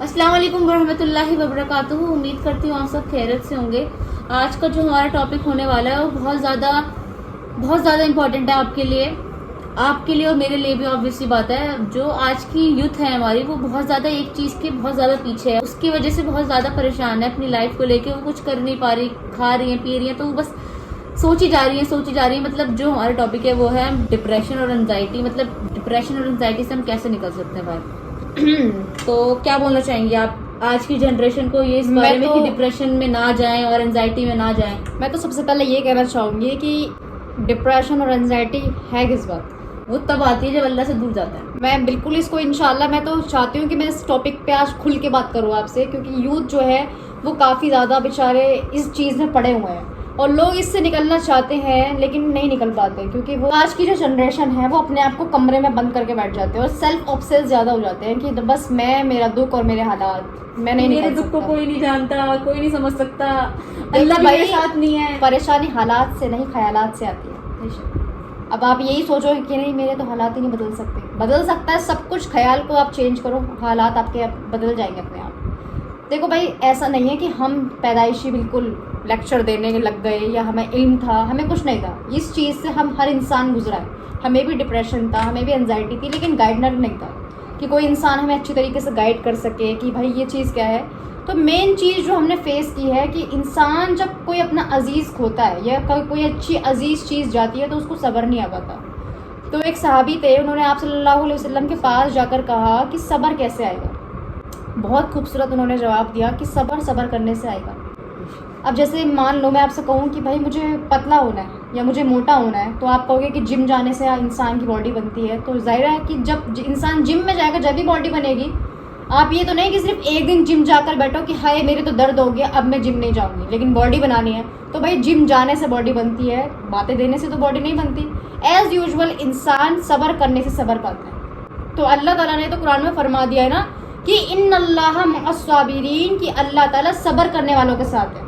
अस्सलाम वालेकुम वरहमतुल्लाहि वबरकातुहू। उम्मीद करती हूँ आप सब खैरियत से होंगे। आज का जो हमारा टॉपिक होने वाला है वो बहुत ज़्यादा इम्पोर्टेंट है आपके लिए और मेरे लिए भी। ऑब्वियसली बात है, जो आज की यूथ है हमारी वो बहुत ज़्यादा एक चीज़ के बहुत ज़्यादा पीछे है, उसकी वजह से बहुत ज़्यादा परेशान है अपनी लाइफ को लेके। वो कुछ कर नहीं पा रही, खा रही है, पी रही है, तो वो बस सोची जा रही है। मतलब जो हमारा टॉपिक है वो है डिप्रेशन और एंजाइटी। मतलब डिप्रेशन और एंजाइटी से हम कैसे निकल सकते हैं भाई। तो क्या बोलना चाहेंगे आप आज की जनरेशन को ये इस बारे में कि डिप्रेशन में ना जाएं और एंजाइटी में ना जाएं। मैं तो सबसे पहले ये कहना चाहूंगी कि डिप्रेशन और एंजाइटी है किस बात, वो तब आती है जब अल्लाह से दूर जाता है। मैं बिल्कुल इसको इंशाल्लाह मैं तो चाहती हूँ कि मैं इस टॉपिक पे आज खुल के बात करूँ आपसे, क्योंकि यूथ जो है वो काफ़ी ज़्यादा बेचारे इस चीज़ में पड़े हुए हैं और लोग इससे निकलना चाहते हैं लेकिन नहीं निकल पाते, क्योंकि वो आज की जो जनरेशन है वो अपने आप को कमरे में बंद करके बैठ जाते हैं और सेल्फ ऑब्सेस ज़्यादा हो जाते हैं कि बस मैं, मेरा दुख और मेरे हालात, मैं नहीं मेरे दुख को कोई नहीं जानता, कोई नहीं समझ सकता, अल्लाह भाई मेरे साथ नहीं है। परेशानी हालात से नहीं ख्यालात से आती है। अब आप यही सोचो कि नहीं मेरे तो हालात ही नहीं बदल सकते। बदल सकता है सब कुछ, ख्याल को आप चेंज करो, हालात आपके बदल जाएंगे अपने आप। देखो भाई, ऐसा नहीं है कि हम पैदाइशी बिल्कुल लेक्चर देने लग गए या हमें इल्म था, हमें कुछ नहीं था। इस चीज़ से हम हर इंसान गुजरा है। हमें भी डिप्रेशन था, हमें भी एंजाइटी थी, लेकिन गाइडर नहीं था कि कोई इंसान हमें अच्छी तरीके से गाइड कर सके कि भाई ये चीज़ क्या है। तो मेन चीज़ जो हमने फेस की है कि इंसान जब कोई अपना अजीज़ खोता है या कोई अच्छी अजीज़ चीज़ जाती है तो उसको सब्र नहीं आ पाता। तो एक सहाबी थे, उन्होंने आप सल्लल्लाहु अलैहि वसल्लम के पास जाकर कहा कि सब्र कैसे आएगा। बहुत खूबसूरत उन्होंने जवाब दिया कि सब्र करने से आएगा। अब जैसे मान लो मैं आपसे कहूँ कि भाई मुझे पतला होना है या मुझे मोटा होना है, तो आप कहोगे कि जिम जाने से इंसान की बॉडी बनती है। तो जाहिर है कि जब इंसान जिम में जाएगा जब भी बॉडी बनेगी। आप ये तो नहीं कि सिर्फ एक दिन जिम जाकर बैठो कि हाय मेरे तो दर्द हो गया अब मैं जिम नहीं जाऊँगी, लेकिन बॉडी बनानी है। तो भाई जिम जाने से बॉडी बनती है, बातें देने से तो बॉडी नहीं बनती। एज़ यूजुअल इंसान सब्र करने से सब्र पाता है। तो अल्लाह ताला ने तो कुरान में फरमा दिया है ना कि इन्नल्लाह मअस्साबिरीन, कि अल्लाह ताला सब्र करने वालों के साथ है।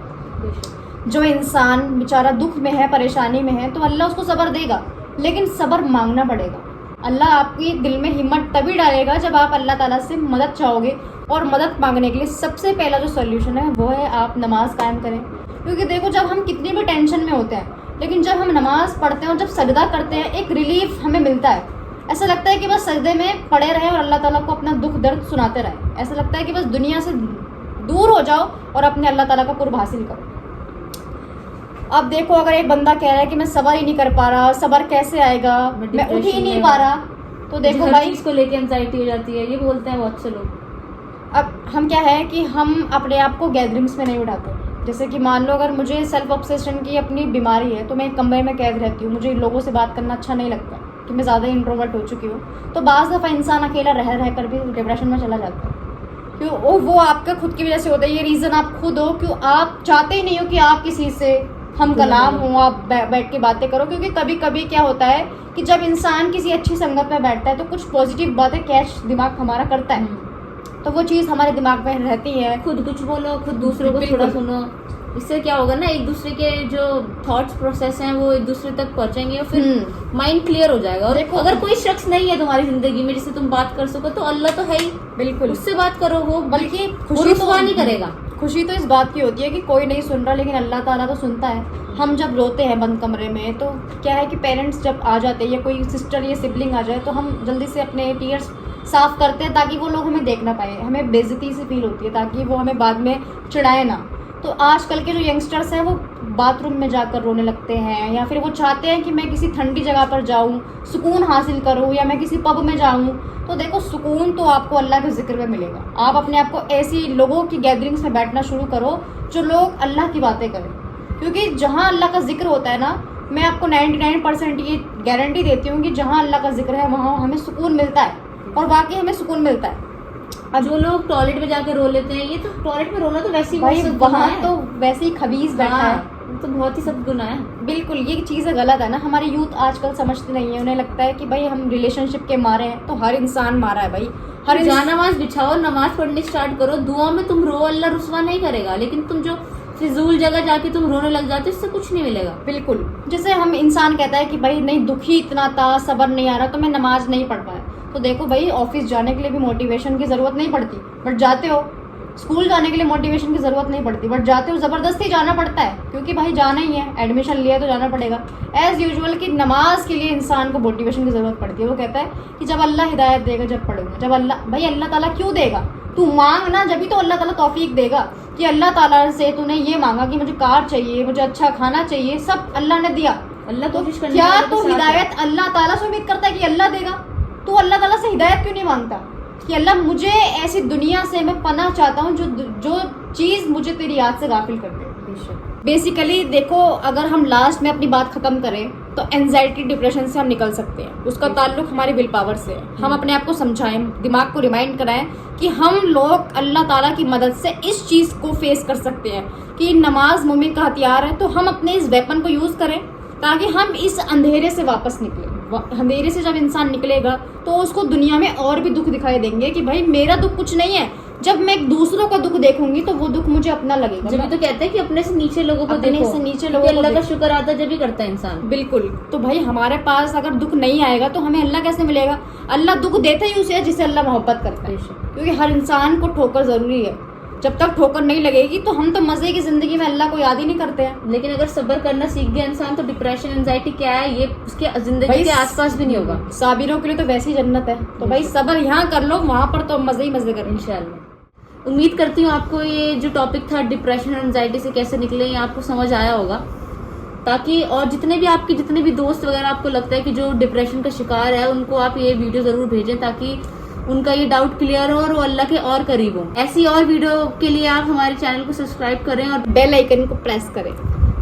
जो इंसान बेचारा दुख में है, परेशानी में है, तो अल्लाह उसको सब्र देगा, लेकिन सब्र मांगना पड़ेगा। अल्लाह आपकी दिल में हिम्मत तभी डालेगा जब आप अल्लाह ताला से मदद चाहोगे। और मदद मांगने के लिए सबसे पहला जो सॉल्यूशन है वो है आप नमाज कायम करें। क्योंकि देखो, जब हम कितनी भी टेंशन में होते हैं, लेकिन जब हम नमाज पढ़ते हैं और जब सजदा करते हैं एक रिलीफ हमें मिलता है। ऐसा लगता है कि बस सजदे में पड़े रहे और अल्लाह ताला को अपना दुख दर्द सुनाते रहे। ऐसा लगता है कि बस दुनिया से दूर हो जाओ और अपने अल्लाह ताला का कुर्ब हासिल करो। अब देखो, अगर एक बंदा कह रहा है कि मैं सब्र ही नहीं कर पा रहा, सब्र कैसे आएगा, मैं उठ ही नहीं पा रहा, तो देखो भाई इसको लेके एंजाइटी हो जाती है, ये बोलते हैं बहुत से लोग। अब हम क्या है कि हम अपने आप को गैदरिंग्स में नहीं उठाते। जैसे कि मान लो अगर मुझे सेल्फ ऑब्सेशन की अपनी बीमारी है तो मैं एक कमरे में कैद रहती हूँ, मुझे लोगों से बात करना अच्छा नहीं लगता कि मैं ज़्यादा इंट्रोवर्ट हो चुकी हूँ। तो बाज़ दफ़ा इंसान अकेला रह कर भी डिप्रेशन में चला जाता है। क्यों? वो आपके खुद की वजह से होता है। ये रीज़न आप खुद हो, क्यों आप चाहते ही नहीं हो कि आप किसी से हम कलाम हो, आप बैठ के बातें करो। क्योंकि कभी कभी क्या होता है कि जब इंसान किसी अच्छी संगत में बैठता है तो कुछ पॉजिटिव बातें कैच दिमाग हमारा करता है, तो वो चीज़ हमारे दिमाग में रहती है। खुद कुछ बोलो, खुद दूसरों को थोड़ा सुनो। इससे क्या होगा ना, एक दूसरे के जो थॉट्स प्रोसेस हैं वो एक दूसरे तक पहुंचेंगे और फिर माइंड क्लियर हो जाएगा। और अगर कोई शख्स नहीं है तुम्हारी जिंदगी में जिससे तुम बात कर सको तो अल्लाह तो है ही, बिल्कुल उससे बात करो। वो बल्कि खुशी तो नहीं करेगा। खुशी तो इस बात की होती है कि कोई नहीं सुन रहा, लेकिन अल्लाह ताला तो सुनता है। हम जब रोते हैं बंद कमरे में तो क्या है कि पेरेंट्स जब आ जाते हैं या कोई सिस्टर या सिबलिंग आ जाए तो हम जल्दी से अपने टीयर्स साफ करते हैं ताकि वो लोग हमें देख ना पाए। हमें बेइज्जती से फील होती है ताकि वो हमें बाद में चिढ़ाए ना। तो आजकल के जो यंगस्टर्स हैं वो बाथरूम में जाकर रोने लगते हैं, या फिर वो चाहते हैं कि मैं किसी ठंडी जगह पर जाऊं, सुकून हासिल करूं, या मैं किसी पब में जाऊं। तो देखो, सुकून तो आपको अल्लाह के जिक्र में मिलेगा। आप अपने आप को ऐसी लोगों की गैदरिंग्स में बैठना शुरू करो जो लोग अल्लाह की बातें करें। क्योंकि जहाँ अल्लाह का जिक्र होता है ना, मैं आपको 99% ये गारंटी देती हूँ कि जहाँ अल्लाह का जिक्र है वहाँ हमें सुकून मिलता है, और वाकई हमें सुकून मिलता है। अब जो लोग टॉयलेट में जाकर रो लेते हैं, ये तो टॉयलेट में रोना तो वैसे ही भाई वहाँ तो वैसे ही खबीज बैठा है, तो बहुत ही सब गुनाह है। बिल्कुल ये चीज़ें गलत है ना। हमारे यूथ आजकल समझते नहीं है, उन्हें लगता है कि भाई हम रिलेशनशिप के मारे हैं तो हर इंसान मारा है। भाई हर नमाज बिछाओ, नमाज पढ़नी स्टार्ट करो, दुआ में तुम रो, अल्लाह रुस्वा नहीं करेगा। लेकिन तुम जो फिजूल जगह जाके तुम रोने लग जाते हो इससे कुछ नहीं मिलेगा। बिल्कुल, जैसे हम इंसान कहता है कि भाई नहीं दुखी इतना था, सब्र नहीं आ रहा तो मैं नमाज नहीं पढ़ पाया, तो देखो भाई, ऑफिस जाने के लिए भी मोटिवेशन की ज़रूरत नहीं पड़ती, बट जाते हो। स्कूल जाने के लिए मोटिवेशन की ज़रूरत नहीं पड़ती, बट जाते हो, ज़बरदस्ती जाना पड़ता है, क्योंकि भाई जाना ही है, एडमिशन लिया है तो जाना पड़ेगा। एज़ यूजुअल कि नमाज के लिए इंसान को मोटिवेशन की ज़रूरत पड़ती है। वो कहता है कि जब अल्लाह हिदायत देगा, जब पढ़ूंगा, जब अल्लाह ताला क्यों देगा? तू मांग ना, जब भी तो अल्लाह ताला तौफीक देगा। कि अल्लाह ताला से तूने ये मांगा कि मुझे कार चाहिए, मुझे अच्छा खाना चाहिए, सब अल्लाह ने दिया। अल्लाह कोशिश करने क्या वाले के तो साथ है। हिदायत अल्लाह ताला से उम्मीद करता है कि अल्लाह देगा? तो अल्लाह ताला से हिदायत क्यों नहीं मांगता कि अल्लाह मुझे ऐसी दुनिया से मैं पनाह चाहता हूँ जो चीज़ मुझे तेरी याद से गाफिल कर दे। बेसिकली देखो, अगर हम लास्ट में अपनी बात खत्म करें तो एंजाइटी डिप्रेशन से हम निकल सकते हैं। उसका ताल्लुक हमारी विल पावर से है। हम अपने आप को समझाएं, दिमाग को रिमाइंड कराएं कि हम लोग अल्लाह ताला की मदद से इस चीज़ को फेस कर सकते हैं कि नमाज मोमिन का हथियार है। तो हम अपने इस वेपन को यूज़ करें ताकि हम इस अंधेरे से वापस निकलें। अंधेरे से जब इंसान निकलेगा तो उसको दुनिया में और भी दुख दिखाई देंगे कि भाई मेरा दुख कुछ नहीं है। जब मैं दूसरों का दुख देखूंगी तो वो दुख मुझे अपना लगेगा। जब भी तो कहते हैं कि अपने से नीचे लोगों को अपने देखो, से नीचे क्योंकि लोगों को अल्लाह का देखो। शुक्र आता जब भी करता है इंसान। बिल्कुल। तो भाई हमारे पास अगर दुख नहीं आएगा तो हमें अल्लाह कैसे मिलेगा? अल्लाह दुख देते ही उसे है जिसे अल्लाह मोहब्बत करता है, क्योंकि हर इंसान को ठोकर जरूरी है। जब तक ठोकर नहीं लगेगी तो हम तो मजे की जिंदगी में अल्लाह को याद ही नहीं करते हैं। लेकिन अगर सब्र करना सीख गया इंसान तो डिप्रेशन एंजाइटी क्या है ये उसके जिंदगी के आसपास भी नहीं होगा। साबिरों के लिए तो वैसी जन्नत है। तो भाई सब्र यहाँ कर लो, वहां पर तो मजे ही मजे करें इंशाल्लाह। उम्मीद करती हूँ आपको ये जो टॉपिक था डिप्रेशन और एंजाइटी से कैसे निकले ये आपको समझ आया होगा। ताकि और जितने भी दोस्त वगैरह आपको लगता है कि जो डिप्रेशन का शिकार है उनको आप ये वीडियो जरूर भेजें ताकि उनका ये डाउट क्लियर हो और वो अल्लाह के और करीब हो। ऐसी और वीडियो के लिए आप हमारे चैनल को सब्सक्राइब करें और बेल आइकन को प्रेस करें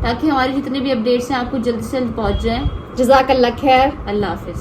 ताकि हमारी जितने भी अपडेट्स हैं आपको जल्द से जल्द पहुंच जाएं। जज़ाकल्लाह खैर। अल्लाह हाफिज।